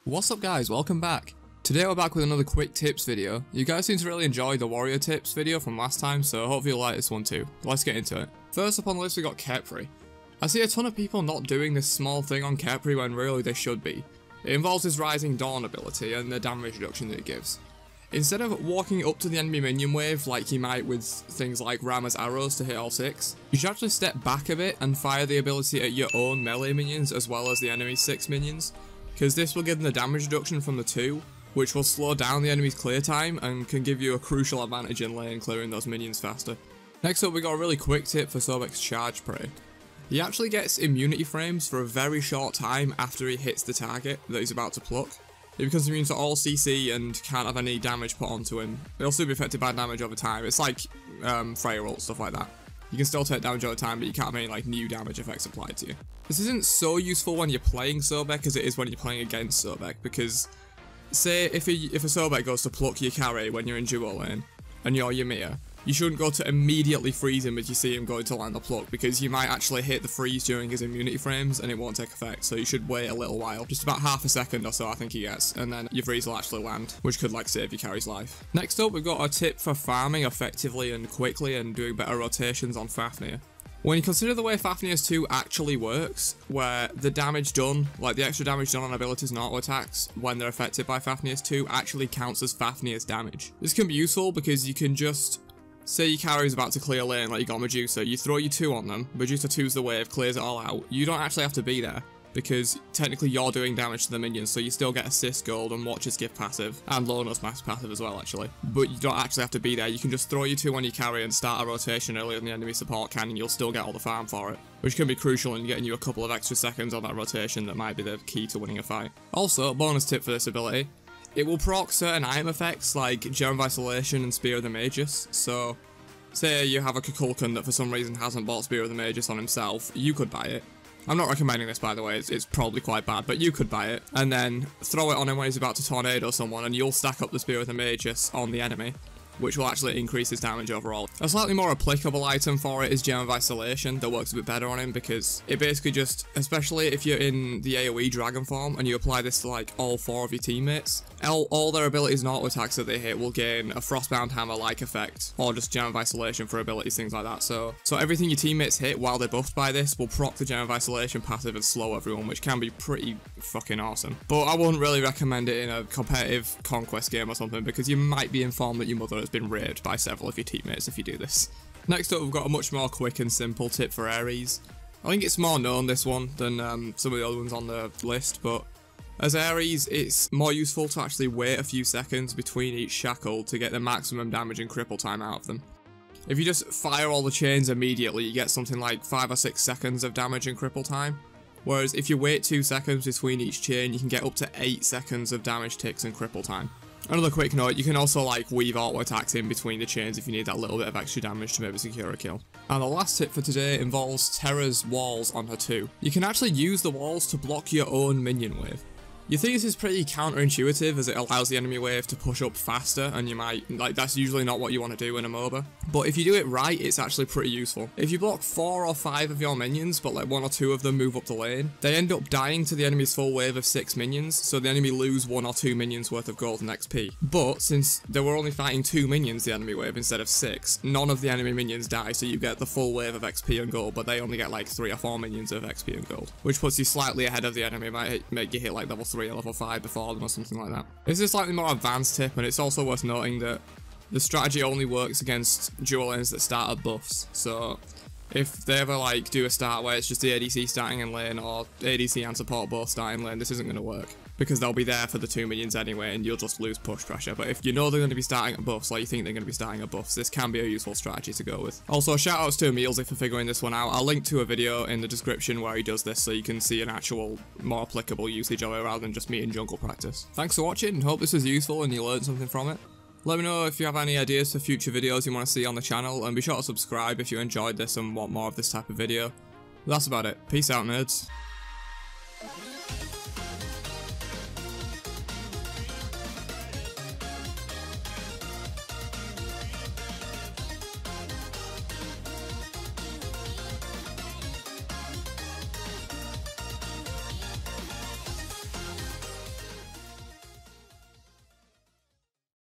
What's up guys, welcome back. Today we're back with another quick tips video. You guys seem to really enjoy the warrior tips video from last time, so hopefully you'll like this one too. Let's get into it. First up on the list we got Kepri. I see a ton of people not doing this small thing on Kepri when really they should be. It involves his Rising Dawn ability and the damage reduction that it gives. Instead of walking up to the enemy minion wave like you might with things like Rama's arrows to hit all 6, you should actually step back a bit and fire the ability at your own melee minions as well as the enemy's 6 minions, because this will give them the damage reduction from the 2, which will slow down the enemy's clear time and can give you a crucial advantage in lane clearing those minions faster. Next up we got a really quick tip for Sobek's charge prey. He actually gets immunity frames for a very short time after he hits the target that he's about to pluck. He becomes immune to all CC and can't have any damage put onto him. He'll still be affected by damage over time. It's like Freya ult, stuff like that. You can still take damage over time, but you can't have any like new damage effects applied to you. This isn't so useful when you're playing Sobek as it is when you're playing against Sobek, because say if a Sobek goes to pluck your carry when you're in duo lane and you're Ymir, you shouldn't go to immediately freeze him if you see him going to land the pluck, because you might actually hit the freeze during his immunity frames and it won't take effect, so you should wait a little while, just about half a second or so I think he gets, and then your freeze will actually land, which could like save your carry's life. Next up we've got a tip for farming effectively and quickly and doing better rotations on Fafnir. When you consider the way Fafnir's 2 actually works, where the damage done, like the extra damage done on abilities and auto attacks when they're affected by Fafnir's 2 actually counts as Fafnir's damage. This can be useful because you can just say your carry's about to clear lane, like you got Medusa, you throw your 2 on them, Medusa 2's the wave, clears it all out. You don't actually have to be there, because technically you're doing damage to the minions, so you still get assist gold and Watcher's gift passive, and Lona's max passive as well actually. But you don't actually have to be there, you can just throw your 2 on your carry and start a rotation earlier than the enemy support can, and you'll still get all the farm for it, which can be crucial in getting you a couple of extra seconds on that rotation that might be the key to winning a fight. Also, bonus tip for this ability, it will proc certain item effects like Gem of Isolation and Spear of the Magus, so say you have a Kukulkan that for some reason hasn't bought Spear of the Magus on himself, you could buy it. I'm not recommending this by the way, it's probably quite bad, but you could buy it, and then throw it on him when he's about to tornado someone and you'll stack up the Spear of the Magus on the enemy, which will actually increase his damage overall. A slightly more applicable item for it is Gem of Isolation that works a bit better on him, because it basically just, especially if you're in the AoE dragon form and you apply this to like all 4 of your teammates, all their abilities and auto attacks that they hit will gain a Frostbound Hammer like effect, or just Gem of Isolation for abilities, things like that. So everything your teammates hit while they're buffed by this will proc the Gem of Isolation passive and slow everyone, which can be pretty fucking awesome. But I wouldn't really recommend it in a competitive conquest game or something, because you might be informed that your mother has been raped by several of your teammates if you do this. Next up we've got a much more quick and simple tip for Ares. I think it's more known, this one, than some of the other ones on the list, but as Ares, it's more useful to actually wait a few seconds between each shackle to get the maximum damage and cripple time out of them. If you just fire all the chains immediately, you get something like 5 or 6 seconds of damage and cripple time, whereas if you wait 2 seconds between each chain, you can get up to 8 seconds of damage ticks and cripple time. Another quick note, you can also like weave auto attacks in between the chains if you need that little bit of extra damage to maybe secure a kill. And the last tip for today involves Terra's walls on her 2. You can actually use the walls to block your own minion wave. You think this is pretty counterintuitive as it allows the enemy wave to push up faster, and you might, like, that's usually not what you want to do in a MOBA. But if you do it right, it's actually pretty useful. If you block 4 or 5 of your minions, but like 1 or 2 of them move up the lane, they end up dying to the enemy's full wave of 6 minions, so the enemy lose 1 or 2 minions worth of gold and XP. But since they were only fighting 2 minions the enemy wave instead of 6, none of the enemy minions die, so you get the full wave of XP and gold, but they only get like 3 or 4 minions of XP and gold, which puts you slightly ahead of the enemy, might make you hit like level 3 or level 5 before them or something like that. This is a slightly more advanced tip, and it's also worth noting that the strategy only works against dual lanes that start at buffs, so if they ever like do a start where it's just the ADC starting in lane or ADC and support both starting lane, this isn't going to work, because they'll be there for the 2 minions anyway and you'll just lose push pressure. But if you know they're going to be starting at buffs, like you think they're going to be starting at buffs, this can be a useful strategy to go with. Also, shout outs to Emilzy for figuring this one out. I'll link to a video in the description where he does this so you can see an actual more applicable usage of it rather than just me in jungle practice. Thanks for watching, hope this was useful and you learned something from it. Let me know if you have any ideas for future videos you want to see on the channel, and be sure to subscribe if you enjoyed this and want more of this type of video. That's about it. Peace out, nerds.